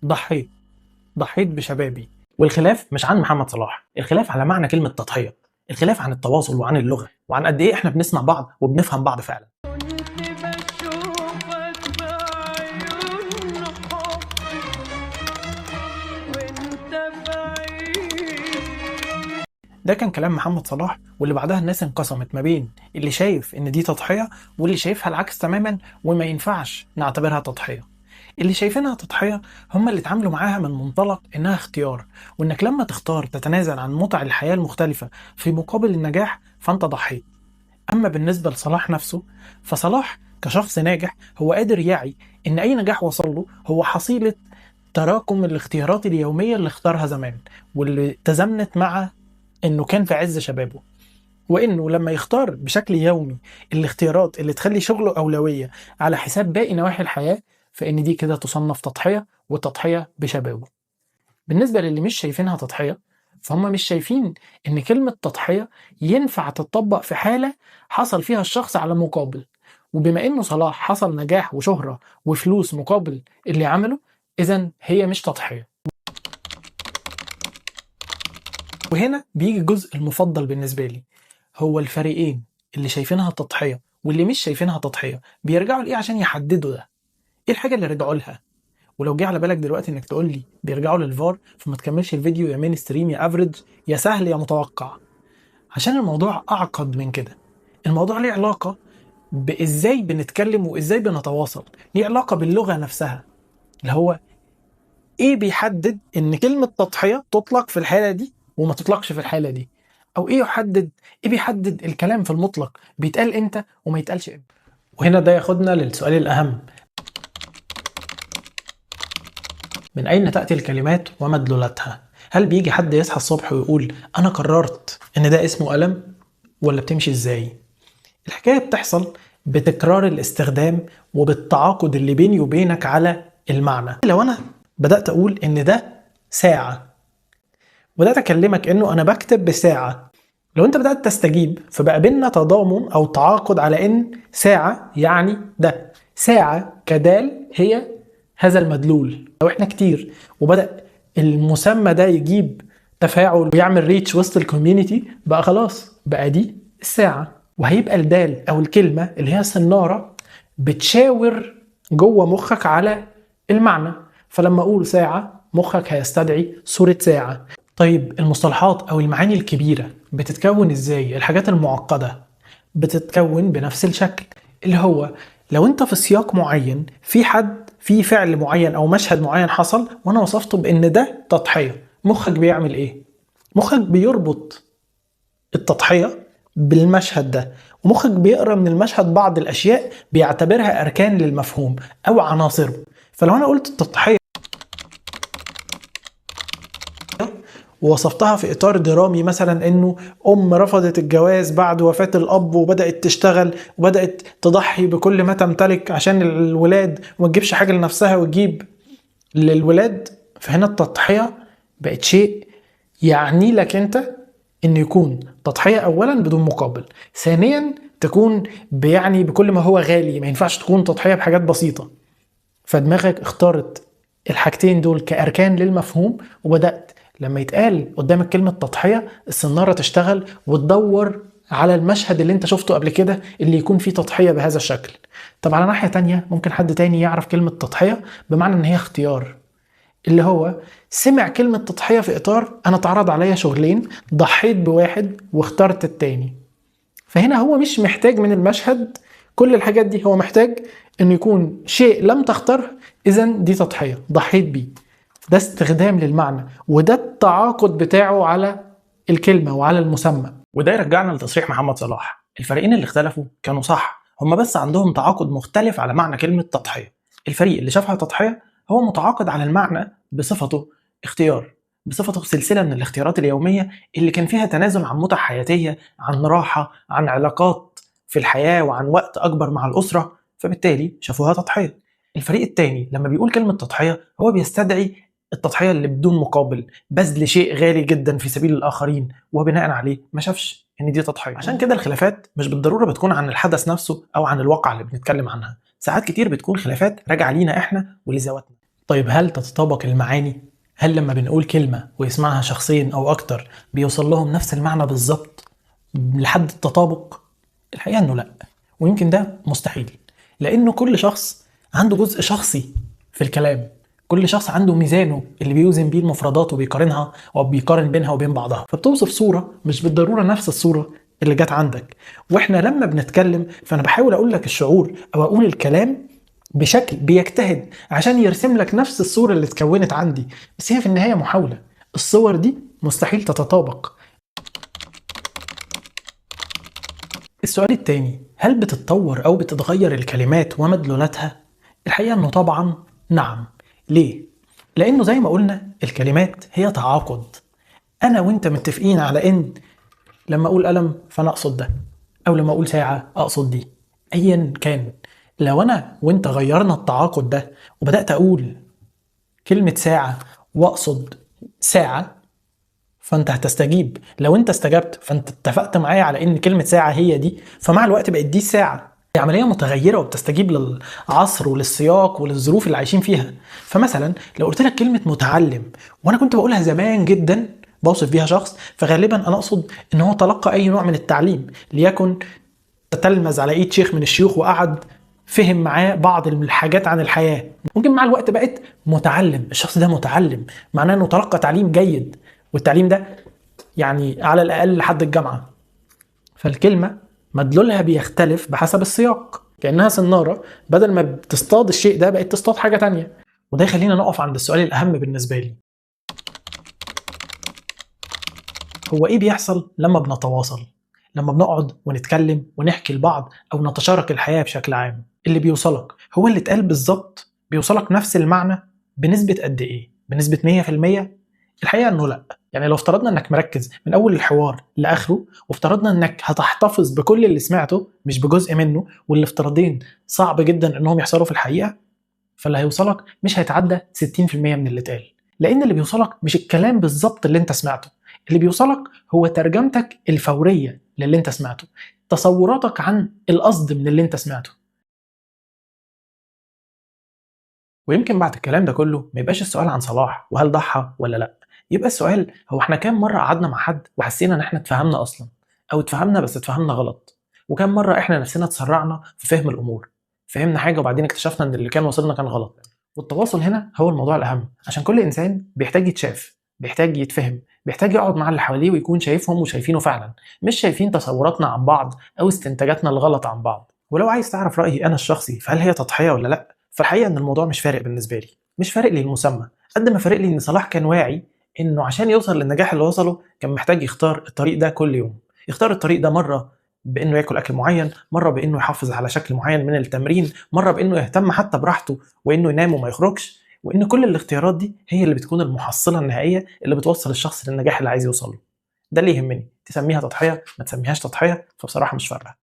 ضحيت بشبابي. والخلاف مش عن محمد صلاح، الخلاف على معنى كلمة تضحية، الخلاف عن التواصل وعن اللغة وعن قد ايه احنا بنسمع بعض وبنفهم بعض فعلا. ده كان كلام محمد صلاح، واللي بعدها الناس انقسمت ما بين اللي شايف ان دي تضحية واللي شايفها العكس تماما وما ينفعش نعتبرها تضحية. اللي شايفينها تضحية هم اللي اتعاملوا معاها من منطلق انها اختيار، وانك لما تختار تتنازل عن متع الحياة المختلفة في مقابل النجاح فانت ضحيت. اما بالنسبة لصلاح نفسه، فصلاح كشخص ناجح هو قادر يعي ان اي نجاح وصل له هو حصيلة تراكم الاختيارات اليومية اللي اختارها زمان، واللي تزامنت مع انه كان في عز شبابه، وانه لما يختار بشكل يومي الاختيارات اللي تخلي شغله اولوية على حساب باقي نواحي الحياة، فان دي كده تصنف تضحية، وتضحية بشبابه. بالنسبة للي مش شايفينها تضحية، فهم مش شايفين ان كلمة تضحية ينفع تطبق في حالة حصل فيها الشخص على مقابل، وبما انه صلاح حصل نجاح وشهرة وفلوس مقابل اللي عمله، اذا هي مش تضحية. وهنا بيجي الجزء المفضل بالنسبة لي، هو الفريقين اللي شايفينها تضحية واللي مش شايفينها تضحية بيرجعوا لإيه عشان يحددوا ده؟ ايه الحاجة اللي رجعوا لها؟ ولو جه على بالك دلوقتي انك تقول لي بيرجعوا للفار، فما تكملش الفيديو يا مين ستريم يا افريج يا سهل يا متوقع، عشان الموضوع اعقد من كده. الموضوع ليه علاقة بازاي بنتكلم وازاي بنتواصل، ليه علاقة باللغة نفسها، اللي هو ايه بيحدد ان كلمة تضحية تطلق في الحالة دي وما تطلقش في الحالة دي، او ايه بيحدد الكلام في المطلق بيتقال امتى وما يتقالش امتى. وهنا ده ياخدنا للسؤال الاهم، من أين تأتي الكلمات ومدلولاتها؟ هل بيجي حد يصحى الصبح ويقول أنا قررت إن ده اسمه قلم؟ ولا بتمشي إزاي؟ الحكاية بتحصل بتكرار الاستخدام وبالتعاقد اللي بيني وبينك على المعنى. لو أنا بدأت أقول إن ده ساعة، بدأت أكلمك إنه أنا بكتب بساعة، لو أنت بدأت تستجيب فبقى بيننا تضامن أو تعاقد على إن ساعة يعني ده، ساعة كدال هي هذا المدلول. لو احنا كتير وبدأ المسمى ده يجيب تفاعل ويعمل ريتش وسط الكوميونتي، بقى خلاص بقى دي الساعة، وهيبقى الدال او الكلمة اللي هي صنارة بتشاور جوه مخك على المعنى. فلما اقول ساعة مخك هيستدعي صورة ساعة. طيب المصطلحات او المعاني الكبيرة بتتكون ازاي؟ الحاجات المعقدة بتتكون بنفس الشكل، اللي هو لو انت في سياق معين في فعل معين او مشهد معين حصل وانا وصفته بان ده تضحية، مخك بيعمل ايه؟ مخك بيربط التضحية بالمشهد ده، ومخك بيقرأ من المشهد بعض الاشياء بيعتبرها اركان للمفهوم او عناصره. فلو انا قلت التضحية ووصفتها في إطار درامي، مثلا إنه أم رفضت الجواز بعد وفاة الأب وبدأت تشتغل وبدأت تضحي بكل ما تمتلك عشان الولاد وما تجيبش حاجة لنفسها وتجيب للولاد، فهنا التضحية بقت شيء يعني لك أنت إن يكون تضحية أولا بدون مقابل، ثانيا تكون بيعني بكل ما هو غالي، ما ينفعش تكون تضحية بحاجات بسيطة. فدماغك اختارت الحاجتين دول كأركان للمفهوم، وبدأت لما يتقال قدامك كلمة تضحية السنارة تشتغل وتدور على المشهد اللي انت شفته قبل كده اللي يكون فيه تضحية بهذا الشكل. طب على ناحية تانية ممكن حد تاني يعرف كلمة تضحية بمعنى ان هي اختيار، اللي هو سمع كلمة تضحية في إطار أنا اتعرض عليا شغلين ضحيت بواحد واخترت التاني. فهنا هو مش محتاج من المشهد كل الحاجات دي، هو محتاج انه يكون شيء لم تختاره، اذا دي تضحية ضحيت بيه. ده استخدام للمعنى، وده التعاقد بتاعه على الكلمة وعلى المسمى. وده يرجعنا لتصريح محمد صلاح، الفريقين اللي اختلفوا كانوا صح، هما بس عندهم تعاقد مختلف على معنى كلمة تضحية. الفريق اللي شافها تضحية هو متعاقد على المعنى بصفته اختيار، بصفته سلسلة من الاختيارات اليومية اللي كان فيها تنازل عن متع حياتية، عن راحة، عن علاقات في الحياة، وعن وقت أكبر مع الأسرة، فبالتالي شافوها تضحية. الفريق التاني لما بيقول كلمة تضحية هو بيستدعي التضحية اللي بدون مقابل، بذل شيء غالي جدا في سبيل الآخرين، وبناء عليه ما شافش إن دي تضحية. عشان كده الخلافات مش بالضرورة بتكون عن الحدث نفسه أو عن الواقع اللي بنتكلم عنها، ساعات كتير بتكون خلافات راجعة لينا إحنا ولذواتنا. طيب هل تتطابق المعاني؟ هل لما بنقول كلمة ويسمعها شخصين أو أكتر بيوصل لهم نفس المعنى بالظبط لحد التطابق؟ الحقيقة إنه لأ، ويمكن ده مستحيل، لأنه كل شخص عنده جزء شخصي في الكلام، كل شخص عنده ميزانه اللي بيوزن بيه المفردات وبيقارنها وبيقارن بينها وبين بعضها، فبتوصف صورة مش بالضرورة نفس الصورة اللي جت عندك. واحنا لما بنتكلم فأنا بحاول أقول لك الشعور أو أقول الكلام بشكل بيجتهد عشان يرسم لك نفس الصورة اللي اتكونت عندي، بس هي في النهاية محاولة، الصور دي مستحيل تتطابق. السؤال التاني، هل بتتطور أو بتتغير الكلمات ومدلولاتها؟ الحقيقة أنه طبعا نعم. ليه؟ لأنه زي ما قلنا الكلمات هي تعاقد، أنا وإنت متفقين على إن لما أقول قلم فأنا أقصد ده، أو لما أقول ساعة أقصد دي، أيا كان. لو أنا وإنت غيرنا التعاقد ده وبدأت أقول كلمة ساعة وأقصد ساعة، فانت هتستجيب. لو انت استجبت فانت اتفقت معايا على ان كلمة ساعة هي دي، فمع الوقت بقت دي الساعة. دي عملية متغيرة وبتستجيب للعصر وللسياق وللظروف اللي عايشين فيها. فمثلا لو قلت لك كلمة متعلم وانا كنت بقولها زمان جدا بوصف بيها شخص، فغالبا انا اقصد ان هو تلقى اي نوع من التعليم، ليكن تتلمذ على ايد شيخ من الشيوخ وقعد فهم معاه بعض الحاجات عن الحياة. ممكن مع الوقت بقت متعلم، الشخص ده متعلم معناه انه تلقى تعليم جيد، والتعليم ده يعني على الأقل لحد الجامعة. فالكلمة مدلولها بيختلف بحسب السياق، كأنها سنارة بدل ما بتصطاد الشيء ده بقت تصطاد حاجة تانية. وده يخلينا نقف عند السؤال الأهم بالنسبة لي، هو إيه بيحصل لما بنتواصل؟ لما بنقعد ونتكلم ونحكي لبعض أو نتشارك الحياة بشكل عام، اللي بيوصلك هو اللي اتقال بالظبط؟ بيوصلك نفس المعنى بنسبة قد إيه؟ بنسبة 100%؟ الحقيقة إنه لأ. يعني لو افترضنا إنك مركز من أول الحوار لآخره، وافترضنا إنك هتحتفظ بكل اللي سمعته مش بجزء منه، والافتراضين صعب جدا إنهم يحصلوا في الحقيقة، فاللي هيوصلك مش هيتعدى 60% من اللي اتقال. لأن اللي بيوصلك مش الكلام بالظبط اللي أنت سمعته، اللي بيوصلك هو ترجمتك الفورية للي أنت سمعته، تصوراتك عن القصد من اللي أنت سمعته. ويمكن بعد الكلام ده كله ما يبقاش السؤال عن صلاح وهل ضحى ولا لا، يبقى السؤال هو احنا كام مرة قعدنا مع حد وحسينا ان احنا اتفهمنا اصلا، او اتفهمنا بس اتفهمنا غلط، وكام مرة احنا نفسنا اتسرعنا في فهم الامور، فهمنا حاجة وبعدين اكتشفنا ان اللي كان وصلنا كان غلط. والتواصل هنا هو الموضوع الاهم، عشان كل انسان بيحتاج يتشاف، بيحتاج يتفهم، بيحتاج يقعد مع اللي حواليه ويكون شايفهم وشايفينه فعلا، مش شايفين تصوراتنا عن بعض او استنتاجاتنا الغلط عن بعض. ولو عايز تعرف رأيي انا الشخصي فهل هي تضحية ولا لا، فالحقيقة ان الموضوع مش فارق بالنسبة لي، مش فارق لي المسمى قد ما فارق لي ان صلاح كان واعي انه عشان يوصل للنجاح اللي وصله كان محتاج يختار الطريق ده كل يوم، يختار الطريق ده مرة بانه ياكل اكل معين، مرة بانه يحافظ على شكل معين من التمرين، مرة بانه يهتم حتى براحته وانه ينام وما يخرجش، وان كل الاختيارات دي هي اللي بتكون المحصلة النهائية اللي بتوصل الشخص للنجاح اللي عايز يوصله. ده اللي يهمني، تسميها تضحية ما تسميهاش تضحية فبصراحة مش فارقة.